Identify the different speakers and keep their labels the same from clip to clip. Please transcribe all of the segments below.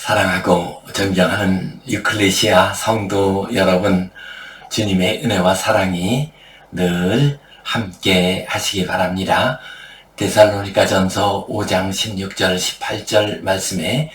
Speaker 1: 사랑하고 존경하는 유클레시아 성도 여러분, 주님의 은혜와 사랑이 늘 함께 하시기 바랍니다. 데살로니가전서 5장 16절 18절 말씀에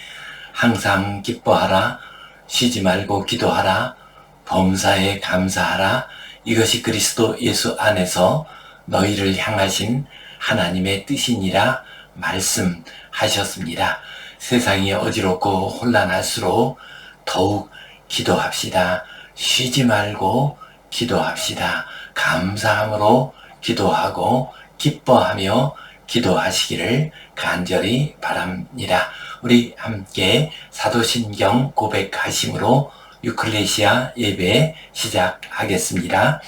Speaker 1: 항상 기뻐하라, 쉬지 말고 기도하라, 범사에 감사하라, 이것이 그리스도 예수 안에서 너희를 향하신 하나님의 뜻이니라 말씀하셨습니다. 세상이 어지럽고 혼란할수록 더욱 기도합시다. 쉬지 말고 기도합시다. 감사함으로 기도하고 기뻐하며 기도하시기를 간절히 바랍니다. 우리 함께 사도신경 고백하심으로 유클레시아 예배 시작하겠습니다.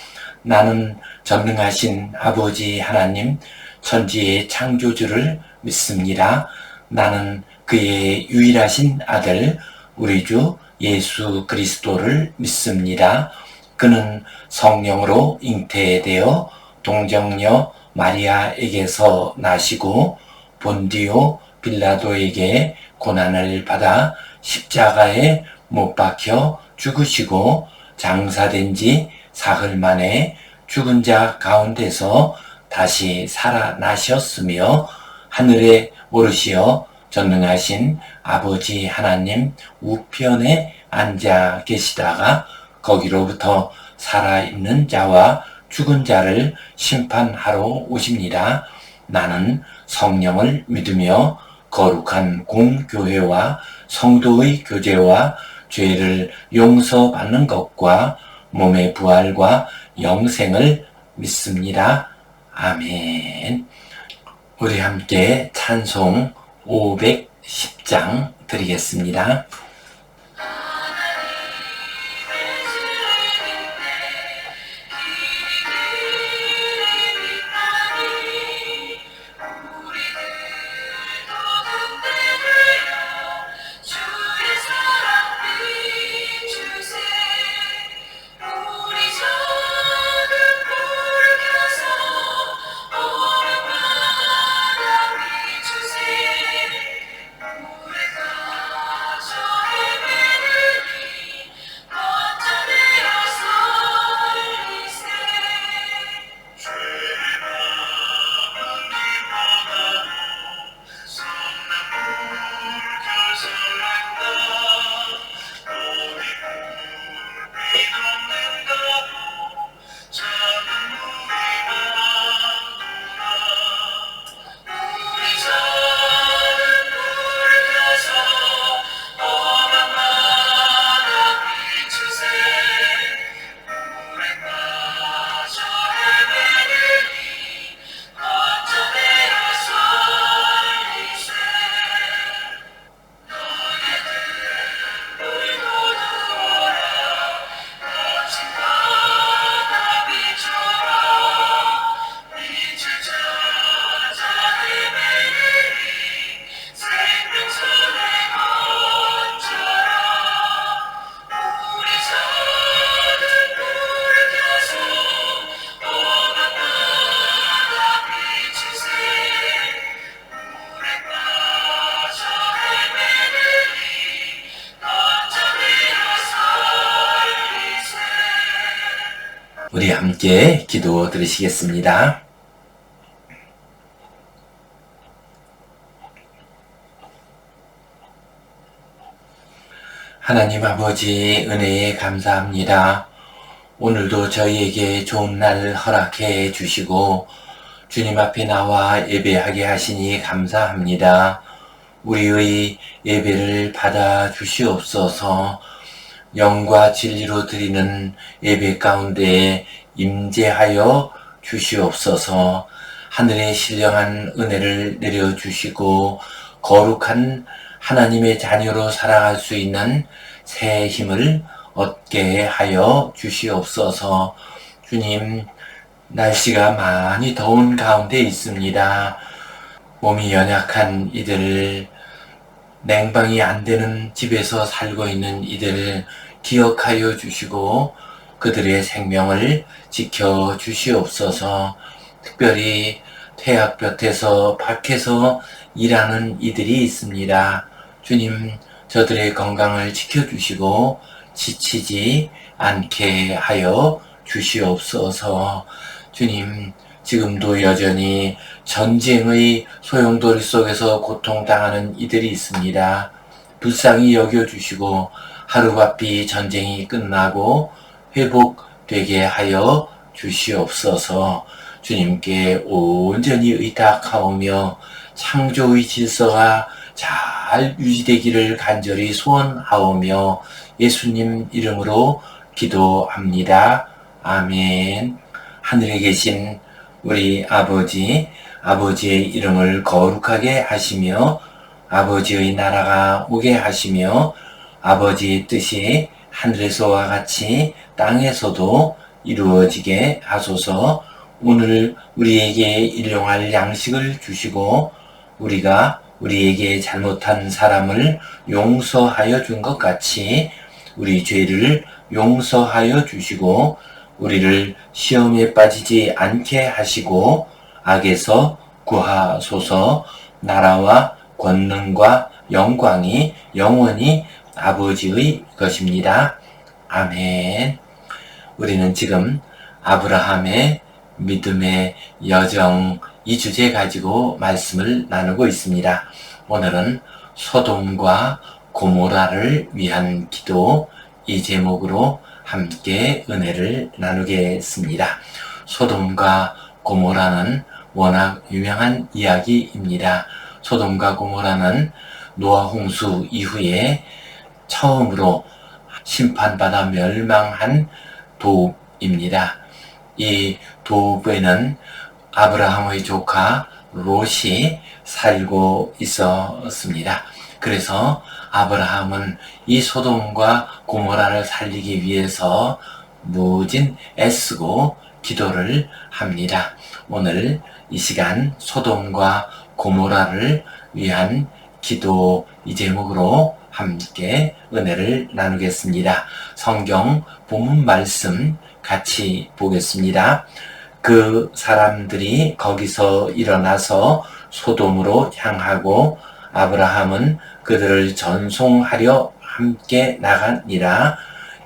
Speaker 1: 나는 전능하신 아버지 하나님, 천지의 창조주를 믿습니다. 나는 그의 유일하신 아들 우리 주 예수 그리스도를 믿습니다. 그는 성령으로 잉태되어 동정녀 마리아에게서 나시고 본디오 빌라도에게 고난을 받아 십자가에 못 박혀 죽으시고 장사된 지 사흘 만에 죽은 자 가운데서 다시 살아나셨으며 하늘에 오르시어 전능하신 아버지 하나님 우편에 앉아 계시다가 거기로부터 살아있는 자와 죽은 자를 심판하러 오십니다. 나는 성령을 믿으며 거룩한 공교회와 성도의 교제와 죄를 용서받는 것과 몸의 부활과 영생을 믿습니다. 아멘. 우리 함께 찬송 510장 드리겠습니다. 우리 함께 기도 드리시겠습니다. 하나님 아버지 은혜에 감사합니다. 오늘도 저희에게 좋은 날 허락해 주시고 주님 앞에 나와 예배하게 하시니 감사합니다. 우리의 예배를 받아 주시옵소서. 영과 진리로 드리는 예배 가운데 임재하여 주시옵소서. 하늘의 신령한 은혜를 내려주시고 거룩한 하나님의 자녀로 살아갈 수 있는 새 힘을 얻게 하여 주시옵소서. 주님, 날씨가 많이 더운 가운데 있습니다. 몸이 연약한 이들, 냉방이 안 되는 집에서 살고 있는 이들을 기억하여 주시고 그들의 생명을 지켜 주시옵소서. 특별히 태학볕에서 밖에서 일하는 이들이 있습니다. 주님, 저들의 건강을 지켜주시고 지치지 않게 하여 주시옵소서. 주님, 지금도 여전히 전쟁의 소용돌이 속에서 고통당하는 이들이 있습니다. 불쌍히 여겨주시고 하루바삐 전쟁이 끝나고 회복되게 하여 주시옵소서. 주님께 온전히 의탁하오며 창조의 질서가 잘 유지되기를 간절히 소원하오며 예수님 이름으로 기도합니다. 아멘. 하늘에 계신 우리 아버지, 아버지의 이름을 거룩하게 하시며 아버지의 나라가 오게 하시며 아버지의 뜻이 하늘에서와 같이 땅에서도 이루어지게 하소서. 오늘 우리에게 일용할 양식을 주시고 우리가 우리에게 잘못한 사람을 용서하여 준 것 같이 우리 죄를 용서하여 주시고 우리를 시험에 빠지지 않게 하시고 악에서 구하소서. 나라와 권능과 영광이 영원히 아버지의 것입니다. 아멘. 우리는 지금 아브라함의 믿음의 여정 이 주제 가지고 말씀을 나누고 있습니다. 오늘은 소돔과 고모라를 위한 기도 이 제목으로 함께 은혜를 나누겠습니다. 소돔과 고모라는 워낙 유명한 이야기입니다. 소돔과 고모라는 노아 홍수 이후에 처음으로 심판받아 멸망한 도읍입니다. 이 도읍에는 아브라함의 조카 롯이 살고 있었습니다. 그래서 아브라함은 이 소돔과 고모라를 살리기 위해서 무진 애쓰고 기도를 합니다. 오늘 이 시간 소돔과 고모라를 위한 기도 이 제목으로 함께 은혜를 나누겠습니다. 성경 본문 말씀 같이 보겠습니다. 그 사람들이 거기서 일어나서 소돔으로 향하고 아브라함은 그들을 전송하려 함께 나가니라.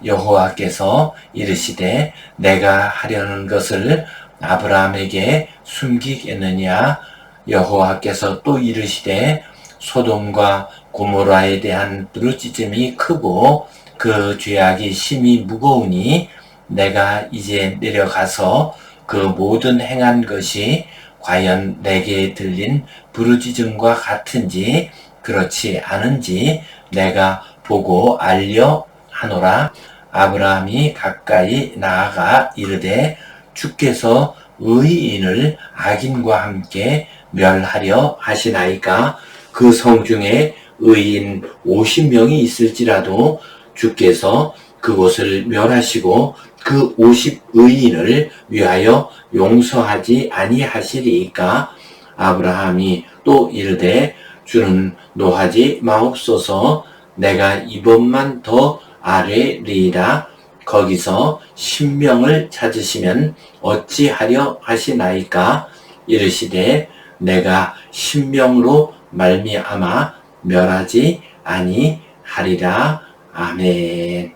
Speaker 1: 여호와께서 이르시되 내가 하려는 것을 아브라함에게 숨기겠느냐. 여호와께서 또 이르시되 소돔과 고모라에 대한 부르짖음이 크고 그 죄악이 심히 무거우니 내가 이제 내려가서 그 모든 행한 것이 과연 내게 들린 부르짖음과 같은지 그렇지 않은지 내가 보고 알려 하노라. 아브라함이 가까이 나아가 이르되 주께서 의인을 악인과 함께 멸하려 하시나이까. 그 성 중에 의인 50명이 있을지라도 주께서 그곳을 멸하시고 그 50의인을 위하여 용서하지 아니하시리이까. 아브라함이 또 이르되 주는 노하지 마옵소서. 내가 이번만 더 아뢰리이다. 거기서 10명을 찾으시면 어찌하려 하시나이까. 이르시되 내가 10명으로 말미암아 멸하지 아니하리라. 아멘.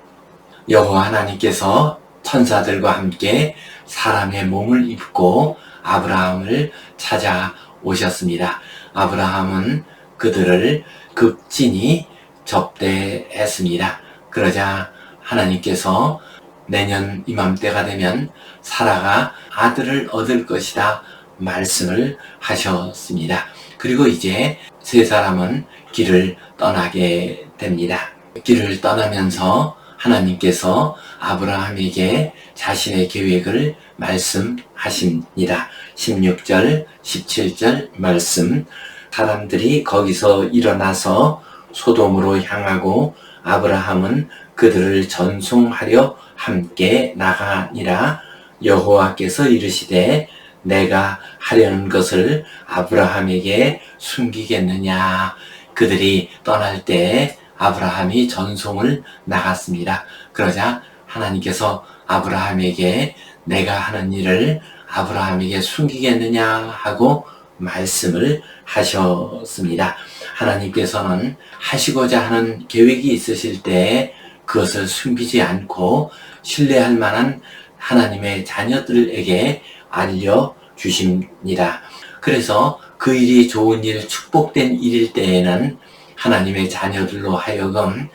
Speaker 1: 여호와 하나님께서 천사들과 함께 사람의 몸을 입고 아브라함을 찾아오셨습니다. 아브라함은 그들을 극진히 접대했습니다. 그러자 하나님께서 내년 이맘때가 되면 사라가 아들을 얻을 것이다 말씀을 하셨습니다. 그리고 이제 세 사람은 길을 떠나게 됩니다. 길을 떠나면서 하나님께서 아브라함에게 자신의 계획을 말씀하십니다. 16절, 17절 말씀. 사람들이 거기서 일어나서 소돔으로 향하고 아브라함은 그들을 전송하려 함께 나가니라. 여호와께서 이르시되 내가 하려는 것을 아브라함에게 숨기겠느냐. 그들이 떠날 때 아브라함이 전송을 나갔습니다. 그러자 하나님께서 아브라함에게 내가 하는 일을 아브라함에게 숨기겠느냐 하고 말씀을 하셨습니다. 하나님께서는 하시고자 하는 계획이 있으실 때 그것을 숨기지 않고 신뢰할 만한 하나님의 자녀들에게 알려주십니다. 그래서 그 일이 좋은 일, 축복된 일일 때에는 하나님의 자녀들로 하여금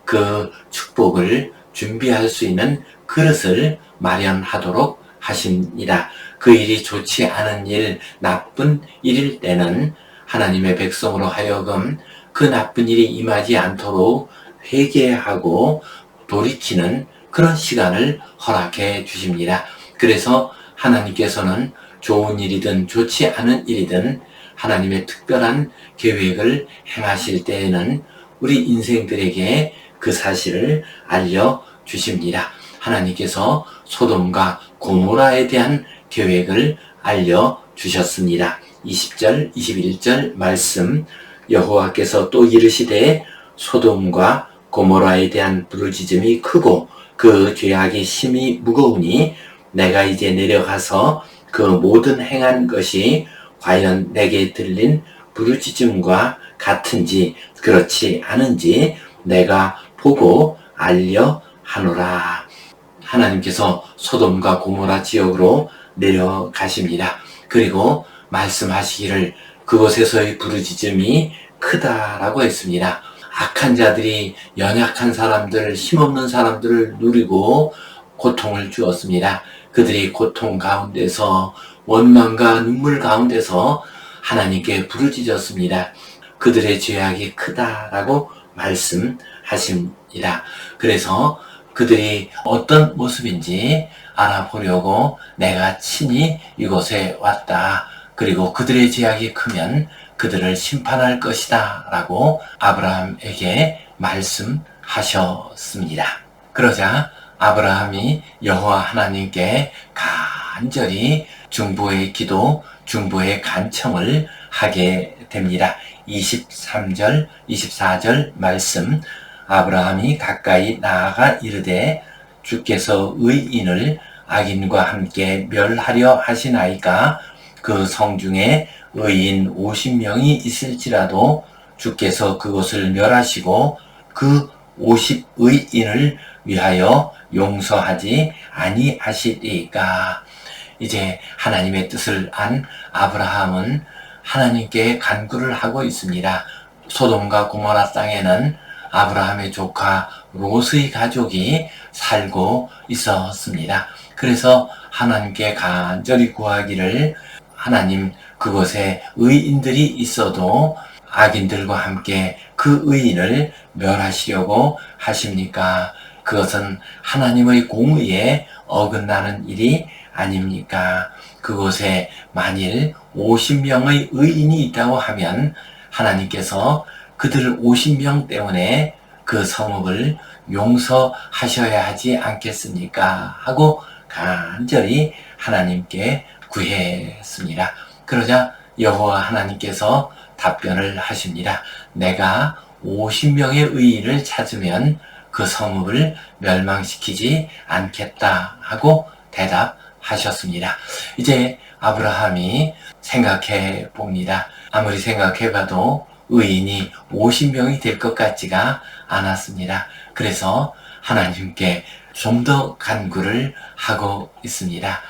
Speaker 1: 그 축복을 준비할 수 있는 그릇을 마련하도록 하십니다. 그 일이 좋지 않은 일, 나쁜 일일 때는 하나님의 백성으로 하여금 그 나쁜 일이 임하지 않도록 회개하고 돌이키는 그런 시간을 허락해 주십니다. 그래서 하나님께서는 좋은 일이든 좋지 않은 일이든 하나님의 특별한 계획을 행하실 때에는 우리 인생들에게 그 사실을 알려주십니다. 하나님께서 소돔과 고모라에 대한 계획을 알려주셨습니다. 20절, 21절 말씀, 여호와께서 또 이르시되 소돔과 고모라에 대한 부르짖음이 크고 그 죄악이 심히 무거우니 내가 이제 내려가서 그 모든 행한 것이 과연 내게 들린 부르짖음과 같은지 그렇지 않은지 내가 보고 알려 하노라. 하나님께서 소돔과 고모라 지역으로 내려가십니다. 그리고 말씀하시기를 그곳에서의 부르짖음이 크다라고 했습니다. 악한 자들이 연약한 사람들, 힘없는 사람들을 누리고 고통을 주었습니다. 그들이 고통 가운데서 원망과 눈물 가운데서 하나님께 부르짖었습니다. 그들의 죄악이 크다라고 말씀하십니다. 그래서 그들이 어떤 모습인지 알아보려고 내가 친히 이곳에 왔다. 그리고 그들의 죄악이 크면 그들을 심판할 것이다 라고 아브라함에게 말씀하셨습니다. 그러자 아브라함이 여호와 하나님께 간절히 중보의 기도, 중보의 간청을 하게 됩니다. 23절, 24절 말씀, 아브라함이 가까이 나아가 이르되 주께서 의인을 악인과 함께 멸하려 하시나이까 그 성중에 의인 50명이 있을지라도 주께서 그곳을 멸하시고 그 50의인을 위하여 용서하지 아니하시리까. 이제 하나님의 뜻을 안 아브라함은 하나님께 간구를 하고 있습니다. 소돔과 고모라 땅에는 아브라함의 조카 롯의 가족이 살고 있었습니다. 그래서 하나님께 간절히 구하기를 하나님 그곳에 의인들이 있어도 악인들과 함께 그 의인을 멸하시려고 하십니까? 그것은 하나님의 공의에 어긋나는 일이 아닙니까? 그곳에 만일 50명의 의인이 있다고 하면 하나님께서 그들 50명 때문에 그 성읍을 용서하셔야 하지 않겠습니까? 하고 간절히 하나님께 구했습니다. 그러자 여호와 하나님께서 답변을 하십니다. 내가 50명의 의인을 찾으면 그 성읍을 멸망시키지 않겠다 하고 대답하셨습니다. 이제 아브라함이 생각해 봅니다. 아무리 생각해 봐도 의인이 50명이 될 것 같지가 않았습니다. 그래서 하나님께 좀 더 간구를 하고 있습니다.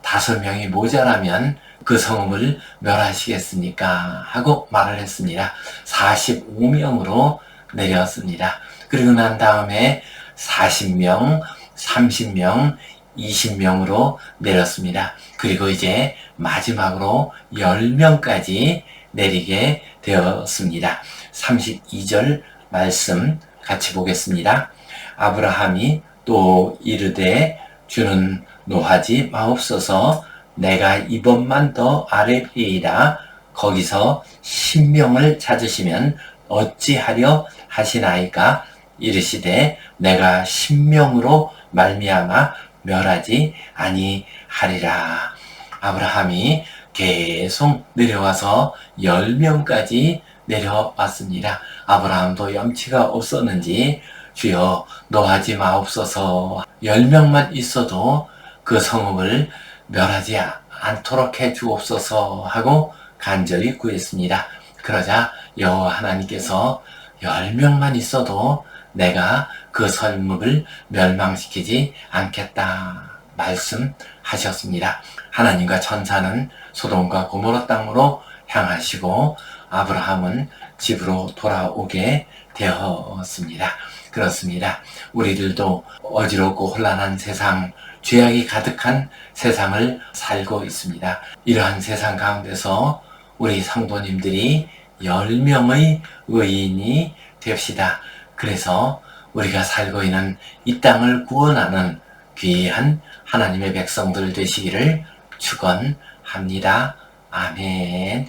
Speaker 1: 5명이 모자라면 그 성읍을 멸하시겠습니까? 하고 말을 했습니다. 45명으로 내렸습니다. 그리고 난 다음에 40명, 30명, 20명으로 내렸습니다. 그리고 이제 마지막으로 10명까지 내리게 되었습니다. 32절 말씀 같이 보겠습니다. 아브라함이 또 이르되 주는 노하지 마옵소서 내가 이번만 더 아뢰리이다. 거기서 10명을 찾으시면 어찌하려 하시나이까? 이르시되 내가 10명으로 말미암아 멸하지 아니하리라. 아브라함이 계속 내려와서 10명까지 내려왔습니다. 아브라함도 염치가 없었는지 주여 노하지 마옵소서 10명만 있어도 그 성읍을 멸하지 않도록 해 주옵소서 하고 간절히 구했습니다. 그러자 여호와 하나님께서 10명만 있어도 내가 그 설묵을 멸망시키지 않겠다 말씀하셨습니다. 하나님과 천사는 소돔과 고모라 땅으로 향하시고 아브라함은 집으로 돌아오게 되었습니다. 그렇습니다. 우리들도 어지럽고 혼란한 세상, 죄악이 가득한 세상을 살고 있습니다. 이러한 세상 가운데서 우리 성도님들이 10명의 의인이 됩시다. 그래서 우리가 살고 있는 이 땅을 구원하는 귀한 하나님의 백성들 되시기를 축원합니다. 아멘.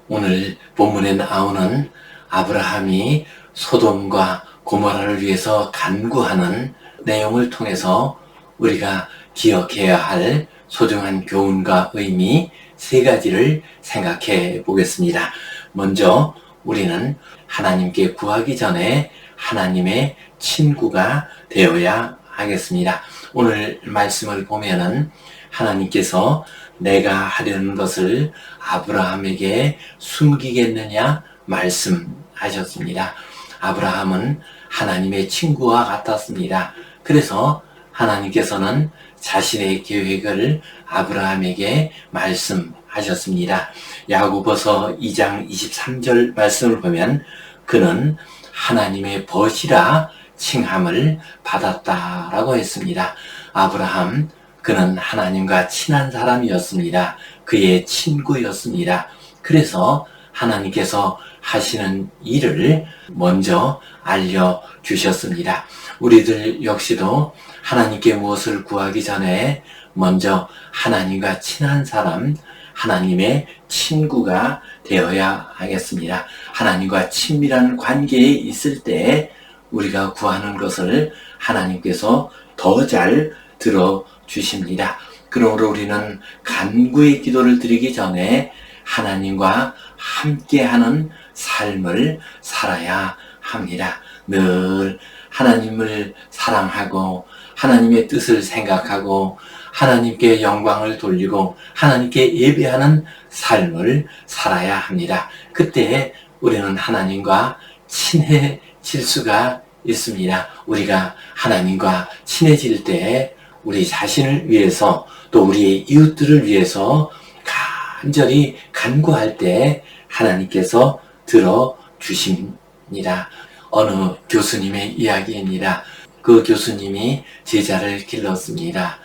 Speaker 1: 오늘 본문에 나오는 아브라함이 소돔과 고모라를 위해서 간구하는 내용을 통해서 우리가 기억해야 할 소중한 교훈과 의미 3가지를 생각해 보겠습니다. 먼저 우리는 하나님께 구하기 전에 하나님의 친구가 되어야 하겠습니다. 오늘 말씀을 보면은 하나님께서 내가 하려는 것을 아브라함에게 숨기겠느냐 말씀하셨습니다. 아브라함은 하나님의 친구와 같았습니다. 그래서 하나님께서는 자신의 계획을 아브라함에게 말씀하셨습니다. 야고보서 2장 23절 말씀을 보면 그는 하나님의 벗이라 칭함을 받았다라고 했습니다. 아브라함, 그는 하나님과 친한 사람이었습니다. 그의 친구였습니다. 그래서 하나님께서 하시는 일을 먼저 알려주셨습니다. 우리들 역시도 하나님께 무엇을 구하기 전에 먼저 하나님과 친한 사람, 하나님의 친구가 되어야 하겠습니다. 하나님과 친밀한 관계에 있을 때 우리가 구하는 것을 하나님께서 더 잘 들어주십니다. 그러므로 우리는 간구의 기도를 드리기 전에 하나님과 함께하는 삶을 살아야 합니다. 늘 하나님을 사랑하고 하나님의 뜻을 생각하고 하나님께 영광을 돌리고 하나님께 예배하는 삶을 살아야 합니다. 그때 우리는 하나님과 친해질 수가 있습니다. 우리가 하나님과 친해질 때 우리 자신을 위해서 또 우리의 이웃들을 위해서 간절히 간구할 때 하나님께서 들어주십니다. 어느 교수님의 이야기입니다. 그 교수님이 제자를 길렀습니다.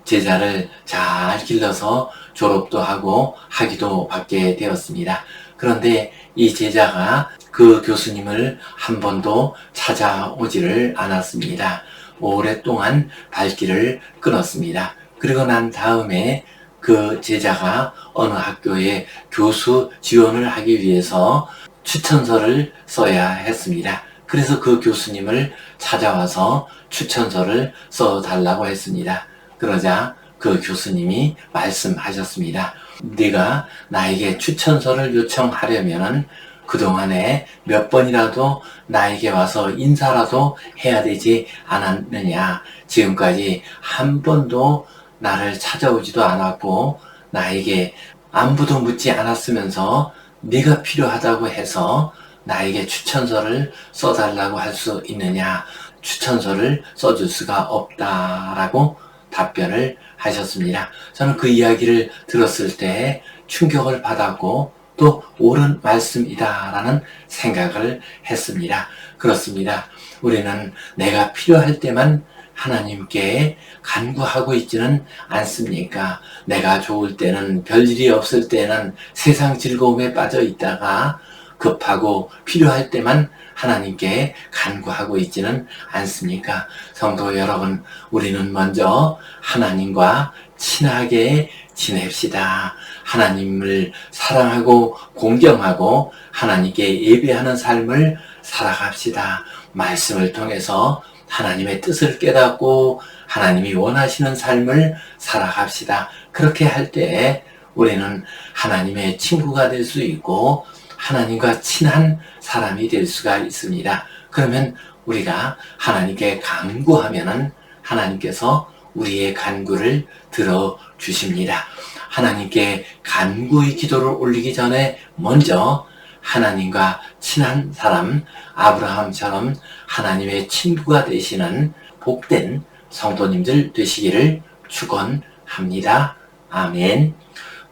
Speaker 1: 제자를 잘 길러서 졸업도 하고 학위도 받게 되었습니다. 그런데 이 제자가 그 교수님을 한 번도 찾아오지를 않았습니다. 오랫동안 발길을 끊었습니다. 그리고 난 다음에 그 제자가 어느 학교에 교수 지원을 하기 위해서 추천서를 써야 했습니다. 그래서 그 교수님을 찾아와서 추천서를 써달라고 했습니다. 그러자 그 교수님이 말씀하셨습니다. 네가 나에게 추천서를 요청하려면 그동안에 몇 번이라도 나에게 와서 인사라도 해야 되지 않았느냐. 지금까지 한 번도 나를 찾아오지도 않았고 나에게 안부도 묻지 않았으면서 네가 필요하다고 해서 나에게 추천서를 써달라고 할 수 있느냐. 추천서를 써줄 수가 없다라고 답변을 하셨습니다. 저는 그 이야기를 들었을 때 충격을 받았고 또 옳은 말씀이다라는 생각을 했습니다. 그렇습니다. 우리는 내가 필요할 때만 하나님께 간구하고 있지는 않습니까? 내가 좋을 때는, 별일이 없을 때는 세상 즐거움에 빠져 있다가 급하고 필요할 때만 하나님께 간구하고 있지는 않습니까? 성도 여러분, 우리는 먼저 하나님과 친하게 지냅시다. 하나님을 사랑하고 공경하고 하나님께 예배하는 삶을 살아갑시다. 말씀을 통해서 하나님의 뜻을 깨닫고 하나님이 원하시는 삶을 살아갑시다. 그렇게 할 때 우리는 하나님의 친구가 될 수 있고 하나님과 친한 사람이 될 수가 있습니다. 그러면 우리가 하나님께 간구하면은 하나님께서 우리의 간구를 들어주십니다. 하나님께 간구의 기도를 올리기 전에 먼저 하나님과 친한 사람 아브라함처럼 하나님의 친구가 되시는 복된 성도님들 되시기를 축원합니다. 아멘.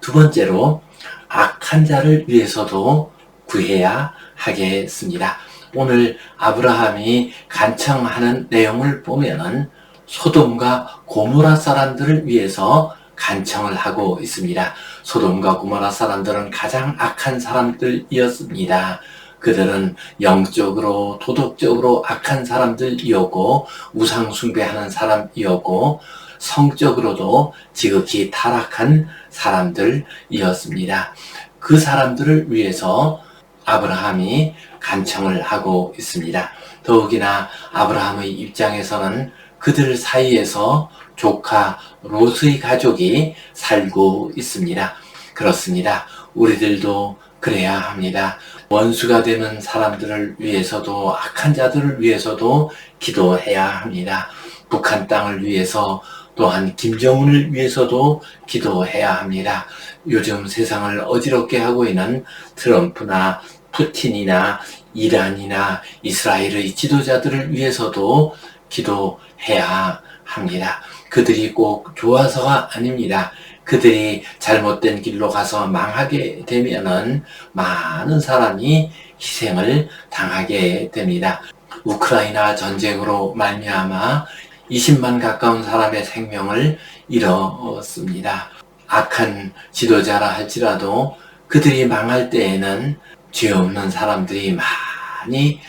Speaker 1: 두 번째로 악한 자를 위해서도 구해야 하겠습니다. 오늘 아브라함이 간청하는 내용을 보면은 소돔과 고모라 사람들을 위해서 간청을 하고 있습니다. 소돔과 고모라 사람들은 가장 악한 사람들이었습니다. 그들은 영적으로 도덕적으로 악한 사람들이었고 우상 숭배하는 사람이었고 성적으로도 지극히 타락한 사람들이었습니다. 그 사람들을 위해서 아브라함이 간청을 하고 있습니다. 더욱이나 아브라함의 입장에서는 그들 사이에서 조카 롯의 가족이 살고 있습니다. 그렇습니다. 우리들도 그래야 합니다. 원수가 되는 사람들을 위해서도 악한 자들을 위해서도 기도해야 합니다. 북한 땅을 위해서 또한 김정은을 위해서도 기도해야 합니다. 요즘 세상을 어지럽게 하고 있는 트럼프나 푸틴이나 이란이나 이스라엘의 지도자들을 위해서도 기도해야 합니다. 그들이 꼭 좋아서가 아닙니다. 그들이 잘못된 길로 가서 망하게 되면은 많은 사람이 희생을 당하게 됩니다. 우크라이나 전쟁으로 말미암아 20만 가까운 사람의 생명을 잃었습니다. 악한 지도자라 할지라도 그들이 망할 때에는 죄 없는 사람들이 많이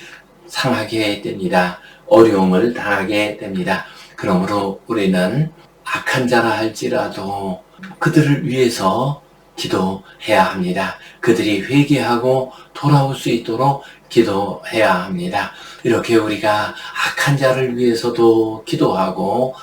Speaker 1: 상하게 됩니다. 어려움을 당하게 됩니다. 그러므로 우리는 악한 자라 할지라도 그들을 위해서 기도해야 합니다. 그들이 회개하고 돌아올 수 있도록 기도해야 합니다. 이렇게 우리가 악한 자를 위해서도 기도하고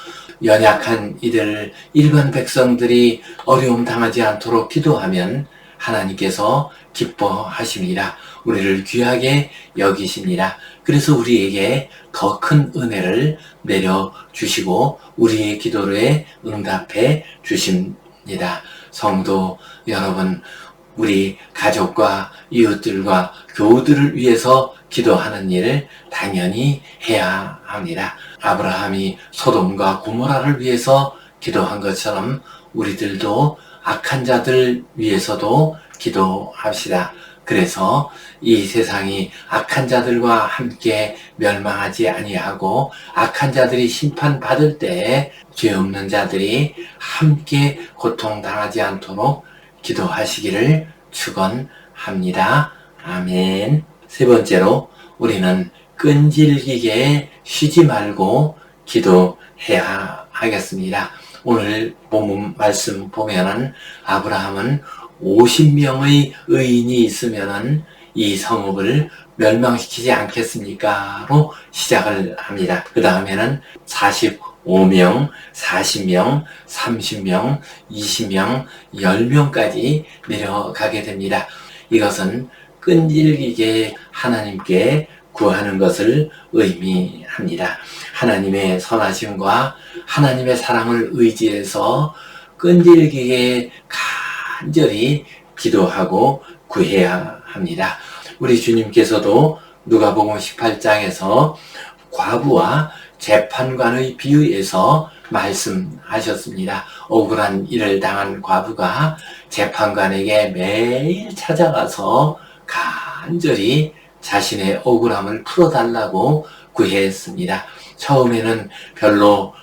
Speaker 1: 연약한 이들 일반 백성들이 어려움 당하지 않도록 기도하면 하나님께서 기뻐하십니다. 우리를 귀하게 여기십니다. 그래서 우리에게 더 큰 은혜를 내려주시고 우리의 기도에 응답해 주십니다. 성도 여러분, 우리 가족과 이웃들과 교우들을 위해서 기도하는 일을 당연히 해야 합니다. 아브라함이 소돔과 고모라를 위해서 기도한 것처럼 우리들도 악한 자들 위해서도 기도합시다. 그래서 이 세상이 악한 자들과 함께 멸망하지 아니하고 악한 자들이 심판받을 때 죄 없는 자들이 함께 고통당하지 않도록 기도하시기를 축원합니다. 아멘. 세 번째로 우리는 끈질기게 쉬지 말고 기도해야 하겠습니다. 오늘 본문 말씀 보면은 아브라함은 50명의 의인이 있으면은 이 성읍을 멸망시키지 않겠습니까? 로 시작을 합니다. 그 다음에는 45명, 40명, 30명, 20명, 10명까지 내려가게 됩니다. 이것은 끈질기게 하나님께 구하는 것을 의미합니다. 하나님의 선하심과 하나님의 사랑을 의지해서 끈질기게 간절히 기도하고 구해야 합니다. 우리 주님께서도 누가복음 18장에서 과부와 재판관의 비유에서 말씀하셨습니다. 억울한 일을 당한 과부가 재판관에게 매일 찾아가서 간절히 자신의 억울함을 풀어달라고 구했습니다. 처음에는 별로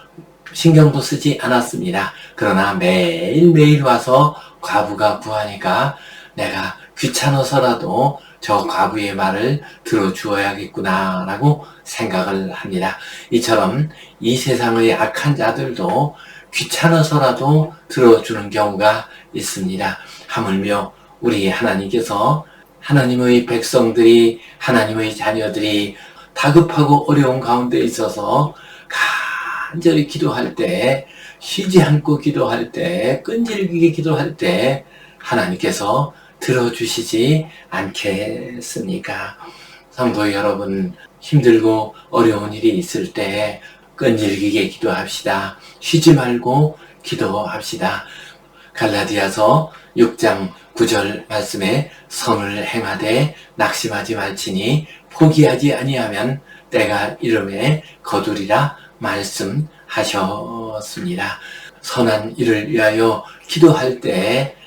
Speaker 1: 신경도 쓰지 않았습니다. 그러나 매일매일 와서 과부가 구하니까 내가 귀찮아서라도 저 과부의 말을 들어주어야겠구나 라고 생각을 합니다. 이처럼 이 세상의 악한 자들도 귀찮아서라도 들어주는 경우가 있습니다. 하물며 우리 하나님께서 하나님의 백성들이, 하나님의 자녀들이 다급하고 어려운 가운데 있어서 간절히 기도할 때, 쉬지 않고 기도할 때, 끈질기게 기도할 때 하나님께서 들어주시지 않겠습니까? 성도 여러분, 힘들고 어려운 일이 있을 때 끈질기게 기도합시다. 쉬지 말고 기도합시다. 갈라디아서 6장 9절 말씀에 선을 행하되 낙심하지 말지니 포기하지 아니하면 때가 이름에 거두리라 말씀하셨습니다. 선한 일을 위하여 기도할 때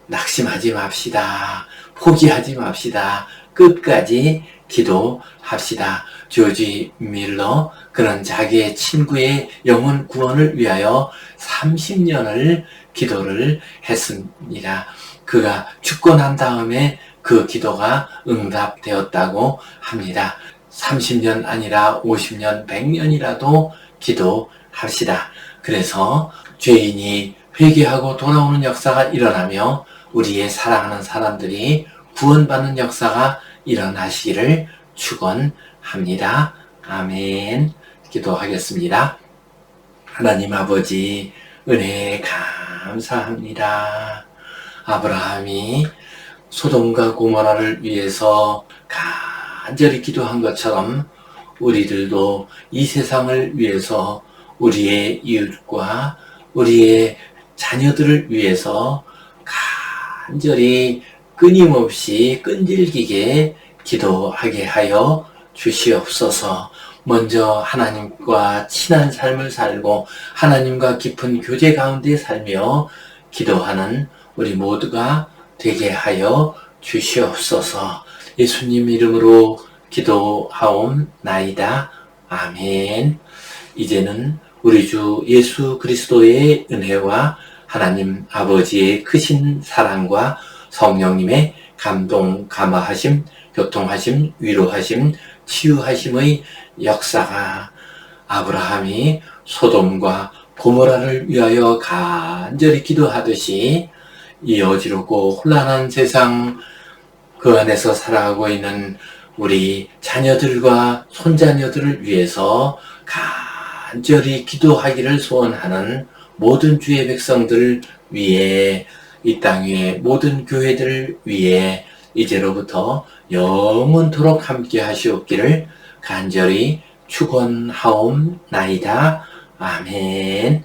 Speaker 1: 낙심하지 맙시다. 포기하지 맙시다. 끝까지 기도합시다. 조지 밀러, 그는 자기의 친구의 영혼 구원을 위하여 30년을 기도를 했습니다. 그가 죽고 난 다음에 그 기도가 응답되었다고 합니다. 30년 아니라 50년, 100년이라도 기도합시다. 그래서 죄인이 회개하고 돌아오는 역사가 일어나며 우리의 사랑하는 사람들이 구원받는 역사가 일어나시기를 축원합니다. 아멘. 기도하겠습니다. 하나님 아버지, 은혜 감사합니다. 아브라함이 소돔과 고모라를 위해서 간절히 기도한 것처럼 우리들도 이 세상을 위해서 우리의 이웃과 우리의 자녀들을 위해서 간절히 끊임없이 끈질기게 기도하게 하여 주시옵소서. 먼저 하나님과 친한 삶을 살고 하나님과 깊은 교제 가운데 살며 기도하는 우리 모두가 되게 하여 주시옵소서. 예수님 이름으로 기도하옵나이다. 아멘. 이제는 우리 주 예수 그리스도의 은혜와 하나님 아버지의 크신 사랑과 성령님의 감동, 감화하심, 교통하심, 위로하심, 치유하심의 역사가 아브라함이 소돔과 고모라를 위하여 간절히 기도하듯이 이 어지럽고 혼란한 세상 그 안에서 살아가고 있는 우리 자녀들과 손자녀들을 위해서 간절히 기도하기를 소원하는 모든 주의 백성들 위해 이 땅 위에 모든 교회들 위해 이제로부터 영원토록 함께 하시옵기를 간절히 축원하옵나이다. 아멘.